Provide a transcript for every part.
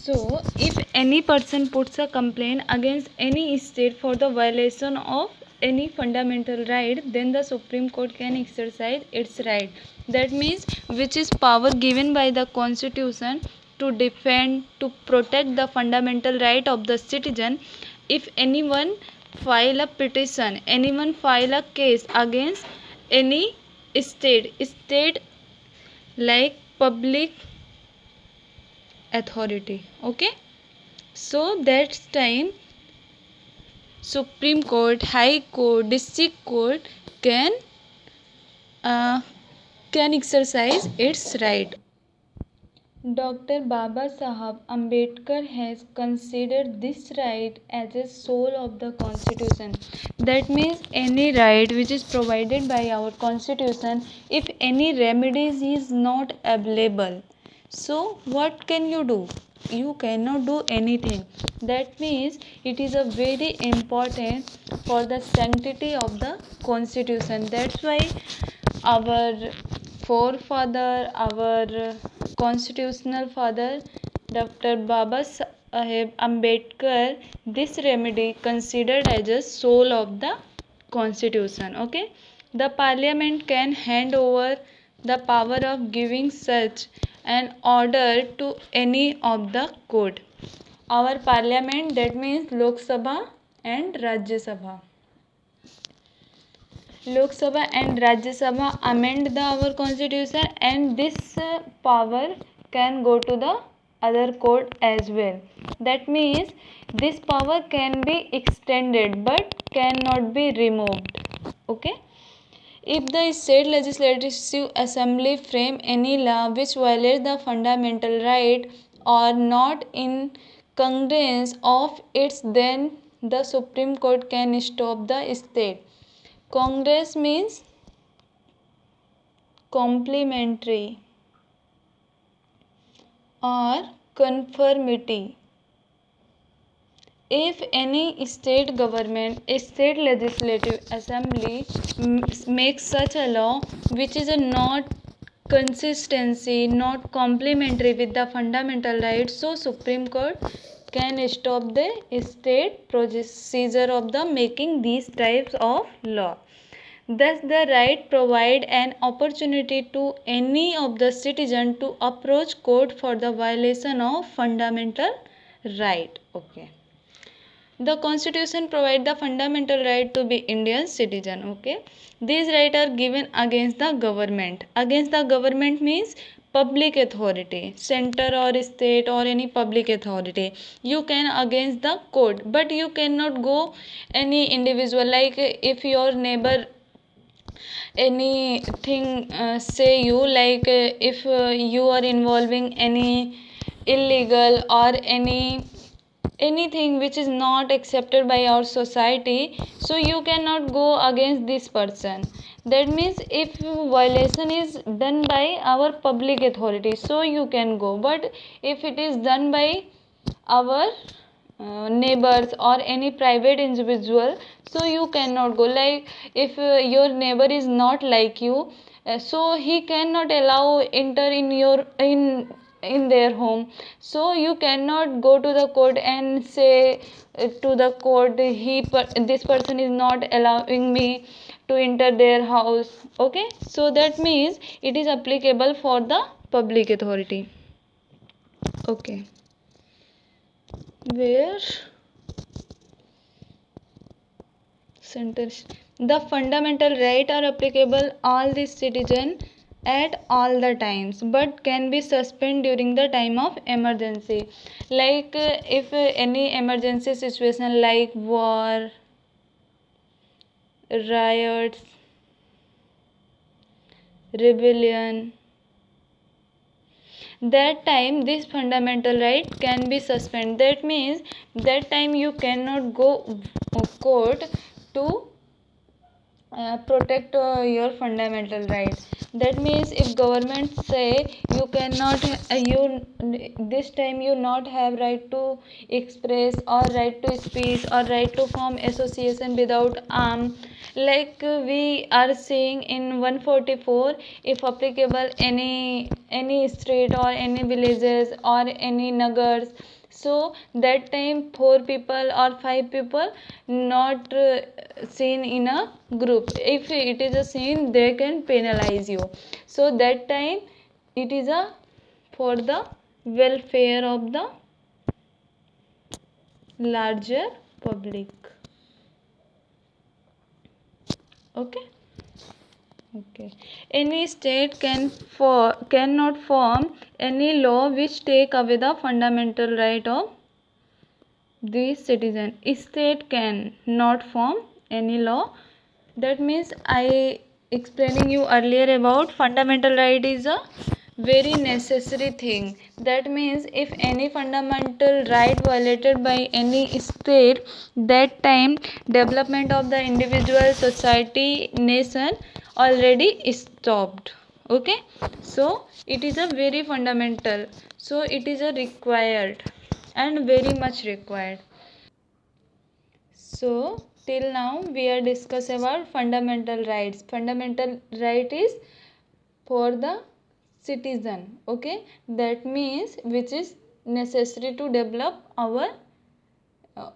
So, if any person puts a complaint against any state for the violation of any fundamental right, then the Supreme Court can exercise its right. That means which is power given by the Constitution to defend, to protect the fundamental right of the citizen. If anyone file a petition, anyone file a case against any state like public authority, okay, so that's time Supreme Court, High Court, District Court uh, can exercise its right. Dr. Baba Sahab Ambedkar has considered this right as a soul of the Constitution. That means any right which is provided by our Constitution, if any remedies is not available, so what can you do? You cannot do anything. That means it is a very important for the sanctity of the Constitution. That's why our forefather, our constitutional father, Dr. Baba Saheb Ambedkar, this remedy considered as a soul of the constitution. Okay, the parliament can hand over the power of giving such an order to any of the court. Our parliament, that means Lok Sabha and Rajya Sabha. Lok Sabha and Rajya Sabha amend our constitution, and this power can go to the other court as well. That means this power can be extended but cannot be removed. Okay. If the state legislative assembly frame any law which violates the fundamental right or not in congruence of its, then the Supreme Court can stop the state. Congress means complementary or conformity. If any state government, state legislative assembly makes such a law which is a not consistency, not complementary with the fundamental rights, so Supreme Court can stop the state procedure of the making these types of law. Thus, the right provide an opportunity to any of the citizen to approach court for the violation of fundamental right. Okay. The Constitution provides the fundamental right to be Indian citizen. Okay. These rights are given against the government. Against the government means public authority, center or state or any public authority. You can against the court, but you cannot go any individual. Like if your neighbor anything say you, like if you are involving any illegal or anything which is not accepted by our society, so you cannot go against this person. That means if violation is done by our public authority, so you can go, but if it is done by our neighbors or any private individual, so you cannot go. Like if your neighbor is not like you, so he cannot allow enter in your in their home, so you cannot go to the court and say to the court, this person is not allowing me to enter their house. Okay, so that means it is applicable for the public authority. Okay, where centers the fundamental right are applicable all the citizen at all the times, but can be suspended during the time of emergency. Like if any emergency situation like war, riots, rebellion, that time this fundamental right can be suspended. That means that time you cannot go court to protect your fundamental rights. That means if government say you cannot you this time you not have right to express or right to speech or right to form association without arm, like we are seeing in 144, if applicable any street or any villages or any nagars, So that time 4 people or 5 people not seen in a group. If it is a sin, they can penalize you. So that time it is a for the welfare of the larger public. Okay. Okay. Any state cannot form any law which take away the fundamental right of the citizen. State can not form any law. That means I explaining you earlier about fundamental right is a very necessary thing. That means if any fundamental right violated by any state, that time development of the individual, society, nation already stopped. Okay, so it is a very fundamental, so it is a required and very much required. So till now we are discuss about fundamental rights. Fundamental right is for the citizen. Okay, that means which is necessary to develop our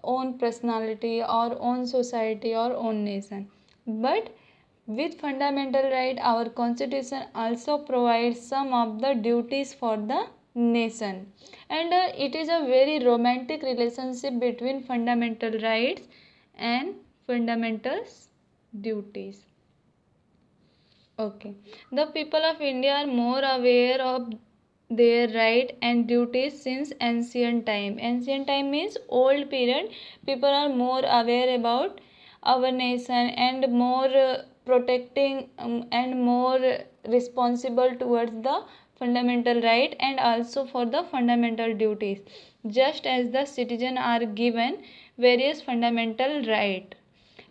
own personality, our own society, our own nation. But with fundamental right, our constitution also provides some of the duties for the nation, and it is a very romantic relationship between fundamental rights and fundamental duties. Okay. The people of India are more aware of their right and duties since ancient time. Ancient time means old period. People are more aware about our nation and more protecting and more responsible towards the fundamental right and also for the fundamental duties. Just as the citizen are given various fundamental right.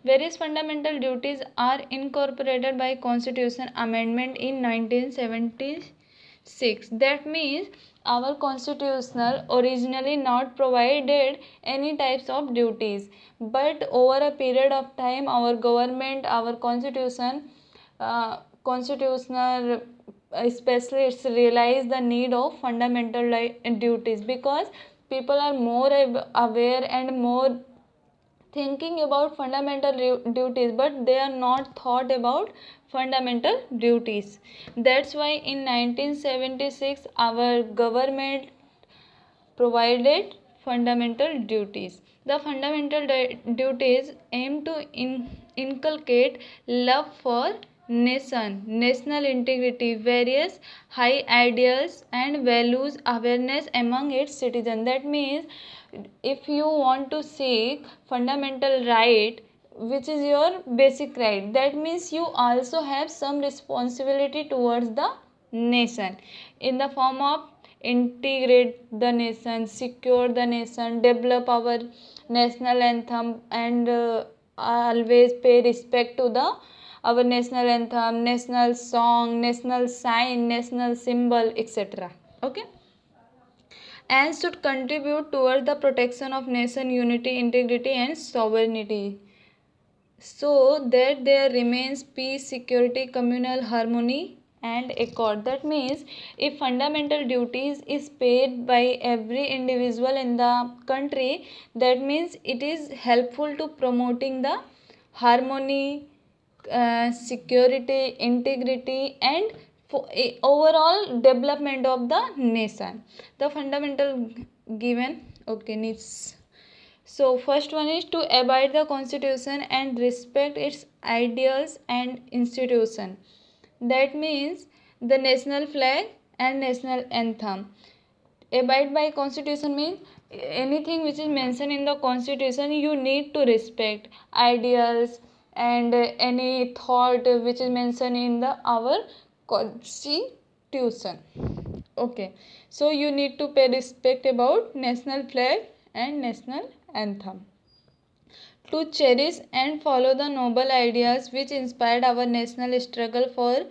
Various fundamental duties are incorporated by Constitution Amendment in 1976. That means our constitutional originally not provided any types of duties, but over a period of time our government, our constitutional specialists realize the need of fundamental duties, because people are more aware and more thinking about fundamental duties, but they are not thought about fundamental duties. That's why in 1976 our government provided fundamental duties. The fundamental duties aim to inculcate love for nation, national integrity, various high ideals and values, awareness among its citizens. That means if you want to seek fundamental right, which is your basic right, that means you also have some responsibility towards the nation in the form of integrate the nation, secure the nation, develop our national anthem, and always pay respect to the our national anthem, national song, national sign, national symbol, etc. Okay, and should contribute toward the protection of nation unity, integrity, and sovereignty, so that there remains peace, security, communal harmony, and accord. That means if fundamental duties is paid by every individual in the country, that means it is helpful to promoting the harmony, security, integrity, and for overall development of the nation. The fundamental given, okay, needs. So first one is to abide the constitution and respect its ideals and institution. That means the national flag and national anthem. Abide by constitution means anything which is mentioned in the constitution you need to respect. Ideals and any thought which is mentioned in the our constitution. Okay, so you need to pay respect about national flag and national anthem, to cherish and follow the noble ideas which inspired our national struggle for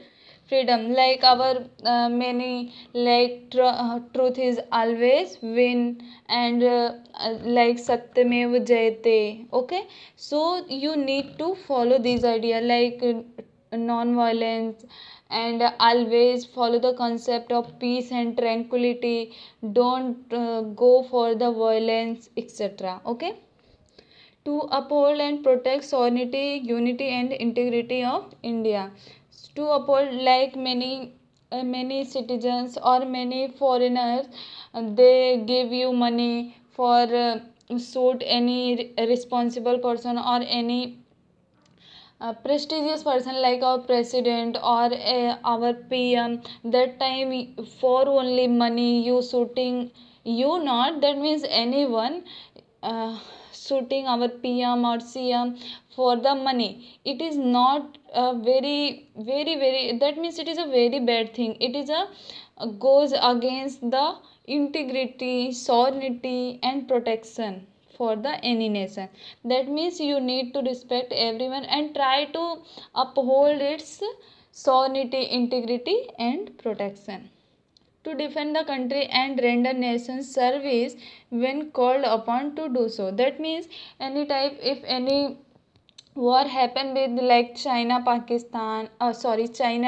freedom, like our many, like truth is always win, and like satyamev jayate. Okay, so you need to follow these ideas like non-violence and always follow the concept of peace and tranquility. Don't go for the violence, etc. Okay, to uphold and protect sovereignty, unity, and integrity of India. To uphold, like many citizens or many foreigners, they give you money for suit any responsible person or any prestigious person like our president or our PM. That time for only money you shooting, you not, that means anyone shooting our PM or CM for the money. It is not a very, that means it is a very bad thing. It is a goes against the integrity, sovereignty, and protection for the any nation. That means you need to respect everyone and try to uphold its sovereignty, integrity, and protection, to defend the country and render nation service when called upon to do so. That means any type, if any war happened with like China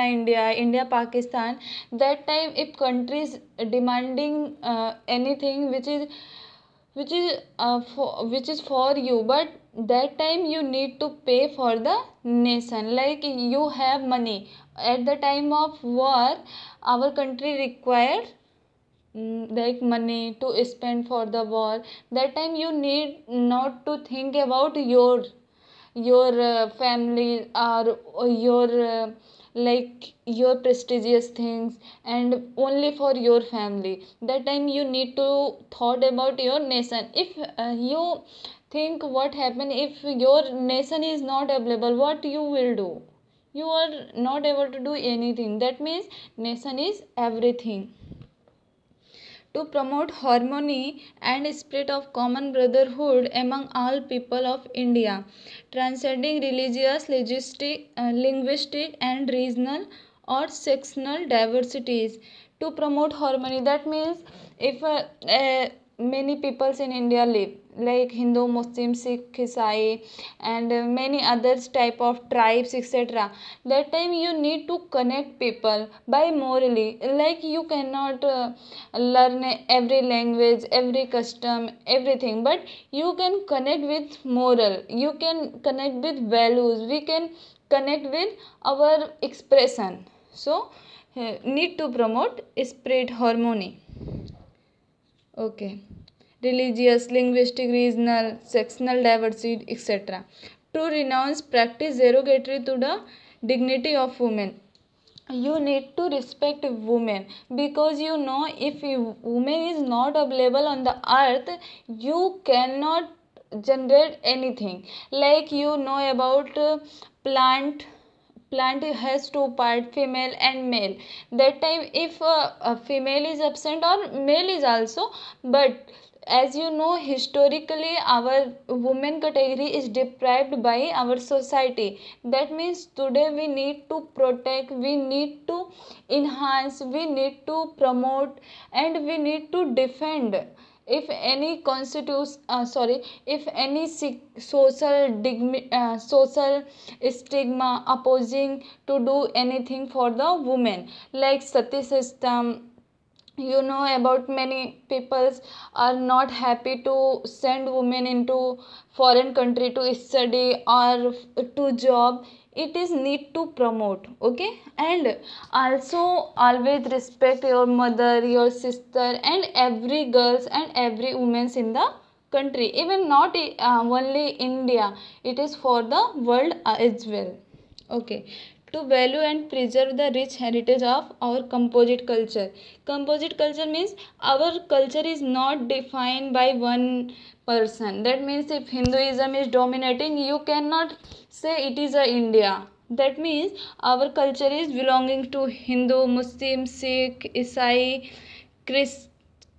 India, India Pakistan, that time if countries demanding anything which is for you, but that time you need to pay for the nation. Like you have money at the time of war, our country required like money to spend for the war. That time you need not to think about your family or your like your prestigious things, and only for your family. That time you need to thought about your nation. If you think what happen if your nation is not available, what you will do? You are not able to do anything. That means nation is everything. To promote harmony and spirit of common brotherhood among all people of India, transcending religious, linguistic, and regional or sectional diversities. To promote harmony, that means if many peoples in India live, like Hindu, Muslim, Sikh, Isai, and many others type of tribes, etc. That time you need to connect people by morally. Like you cannot learn every language, every custom, everything, but you can connect with moral. You can connect with values. We can connect with our expression. So need to promote spirit harmony. Okay, religious, linguistic, regional, sectional diversity, etc. To renounce practice derogatory to the dignity of women. You need to respect women, because you know if woman is not available on the earth, you cannot generate anything. Like you know about plant has two part, female and male. That time if a female is absent or male is also, but as you know historically our women category is deprived by our society. That means today we need to protect, we need to enhance, we need to promote, and we need to defend. If any if any social stigma opposing to do anything for the women, like sati system. You know about many peoples are not happy to send women into foreign country to study or to job. It is need to promote. Okay, and also always respect your mother, your sister, and every girls and every women's in the country, even not only India, it is for the world as well. Okay, to value and preserve the rich heritage of our composite culture. Composite culture means our culture is not defined by one person. That means if Hinduism is dominating, you cannot say it is a India. That means our culture is belonging to Hindu, Muslim, Sikh, Isai, Chris,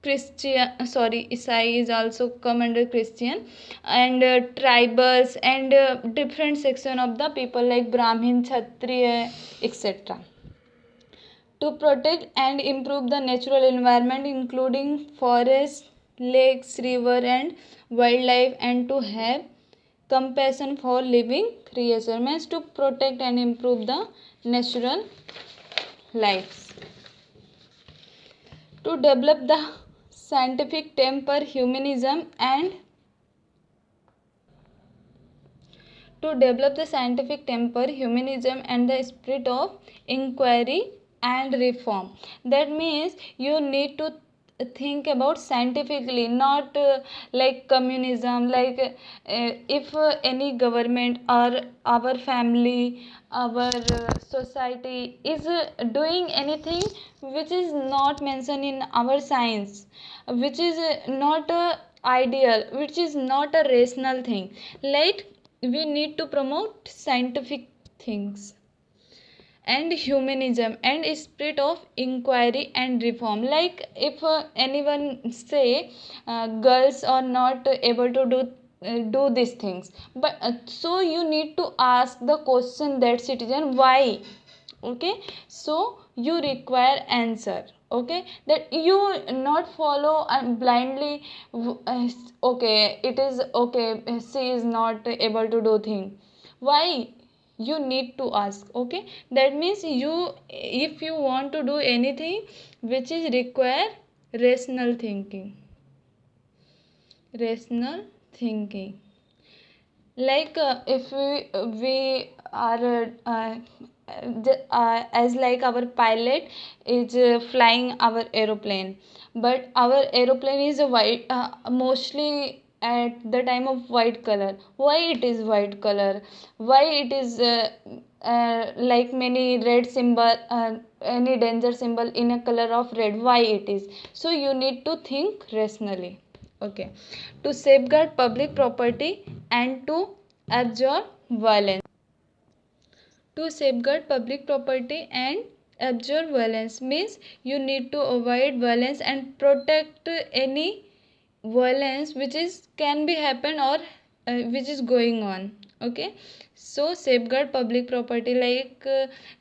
Christian, Isai is also come under Christian, and tribals and different section of the people like Brahmin, Kshatriya, etc. To protect and improve the natural environment, including forests, lakes, river, and wildlife, and to have compassion for living creatures, means to protect and improve the natural lives. To develop the scientific temper, humanism and to develop the scientific temper, humanism and the spirit of inquiry and reform. That means you need to think about scientifically, not like communism, like if any government or our family, our society is doing anything which is not mentioned in our science, which is not ideal, which is not a rational thing, like we need to promote scientific things and humanism and spirit of inquiry and reform. Like if anyone say girls are not able to do these things, but so you need to ask the question that citizen why. Okay, so you require answer. Okay, that you not follow and blindly okay, it is okay, she is not able to do thing, why, you need to ask. Okay, that means you, if you want to do anything which is require rational thinking, rational thinking, like if we are as like our pilot is flying our aeroplane, but our aeroplane is a white, mostly at the time of white color. Why it is white color, why it is like many red symbol, any danger symbol in a color of red, why it is. So you need to think rationally. Okay, to safeguard public property and to absorb violence. To safeguard public property and absorb violence means you need to avoid violence and protect any violence which is can be happen or which is going on. Okay, so safeguard public property like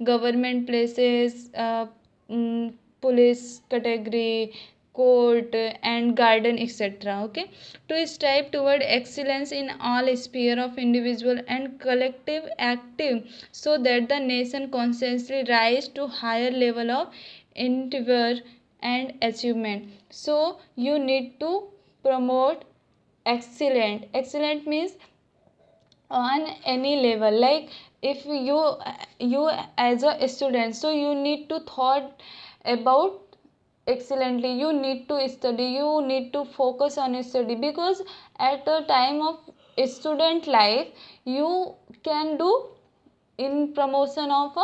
government places, police category, court and garden, etc. Okay, to strive toward excellence in all sphere of individual and collective active, so that the nation constantly rise to higher level of endeavor and achievement. So you need to promote excellent means on any level, like if you as a student, so you need to thought about excellently, you need to study, you need to focus on study, because at the time of student life you can do in promotion of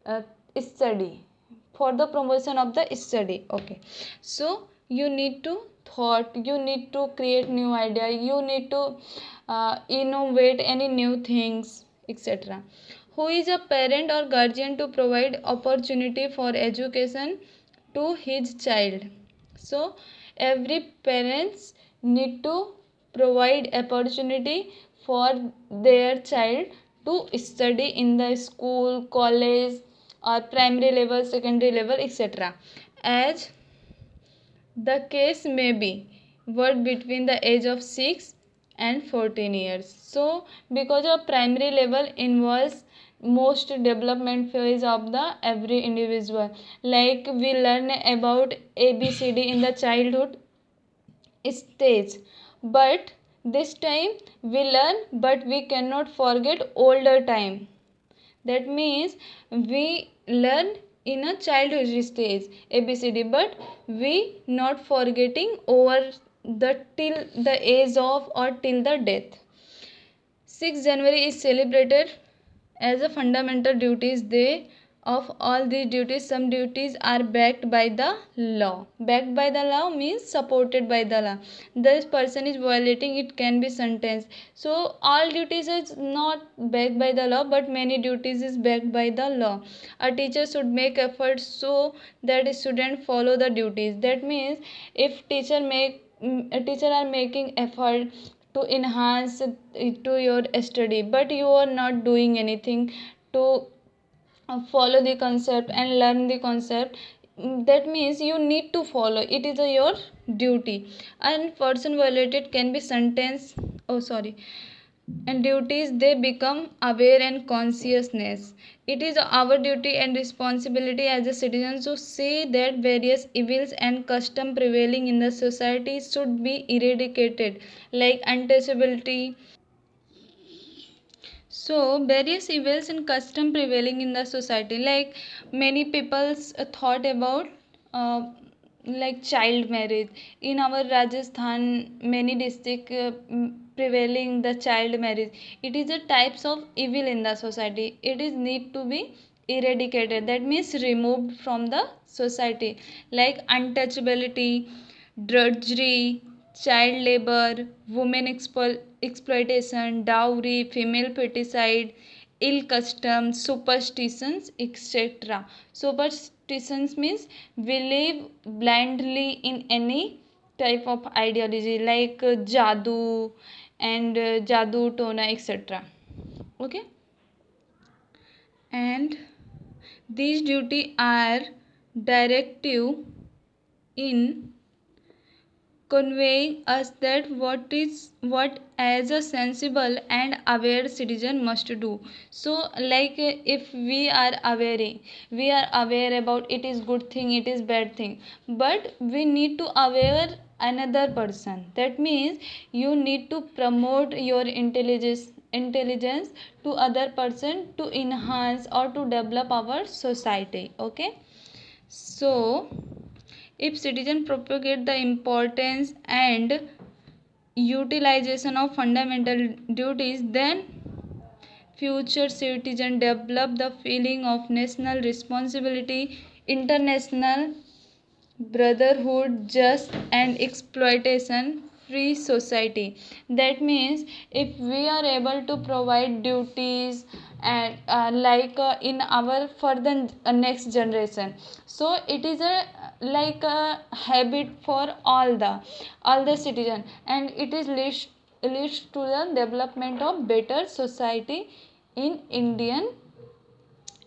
a study, for the promotion of the study. Okay, so you need to thought, you need to create new idea, you need to innovate any new things, etc. Who is a parent or guardian to provide opportunity for education to his child? So every parents need to provide opportunity for their child to study in the school, college or primary level, secondary level, etc. As the case may be, what between the age of 6 and 14 years. So because of primary level involves most development phase of the every individual, like we learn about ABCD in the childhood stage, but this time we learn but we cannot forget older time. That means we learn in a childhood stage ABCD, but we not forgetting over the till the age of or till the death. 6 January is celebrated as a fundamental duties day. Of all these duties, some duties are backed by the law. Backed by the law means supported by the law. This person is violating, it can be sentenced. So all duties is not backed by the law, but many duties is backed by the law. A teacher should make efforts so that students follow the duties. That means if a teacher are making effort to enhance to your study, but you are not doing anything to follow the concept and learn the concept, that means you need to follow, it is your duty. And person violated can be sentenced, oh sorry, and duties, they become aware and consciousness. It is our duty and responsibility as a citizen to see that various evils and custom prevailing in the society should be eradicated, like untouchability. So various evils and custom prevailing in the society, like many people's thought about uh, like child marriage in our Rajasthan, many district prevailing the child marriage. It is a types of evil in the society. It is need to be eradicated, that means removed from the society, like untouchability, drudgery, child labor, women exploitation, dowry, female feticide, ill customs, superstitions, etc. Superstitions means believe blindly in any type of ideology, like jadoo and jadoo, tona, etc. Okay, and these duty are directive in conveying us that what as a sensible and aware citizen must do. So like if we are aware about it is good thing, it is bad thing, but we need to aware another person. That means you need to promote your intelligence to other person to enhance or to develop our society. Okay, so if citizens propagate the importance and utilization of fundamental duties, then future citizens develop the feeling of national responsibility, international brotherhood, just and exploitation free society. That means if we are able to provide duties and in our further next generation, so it is a like a habit for all the citizen, and it is leads to the development of better society in Indian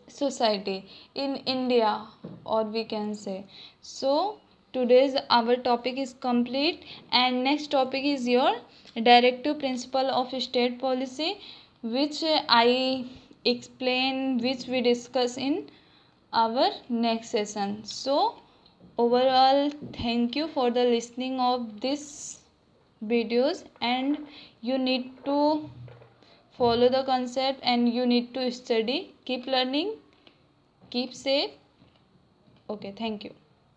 society, in India, or we can say. So today's our topic is complete, and next topic is your directive principle of state policy, which I explain, which we discuss in our next session. So overall, thank you for the listening of this videos, and you need to follow the concept and you need to study, keep learning, keep safe. Okay, thank you.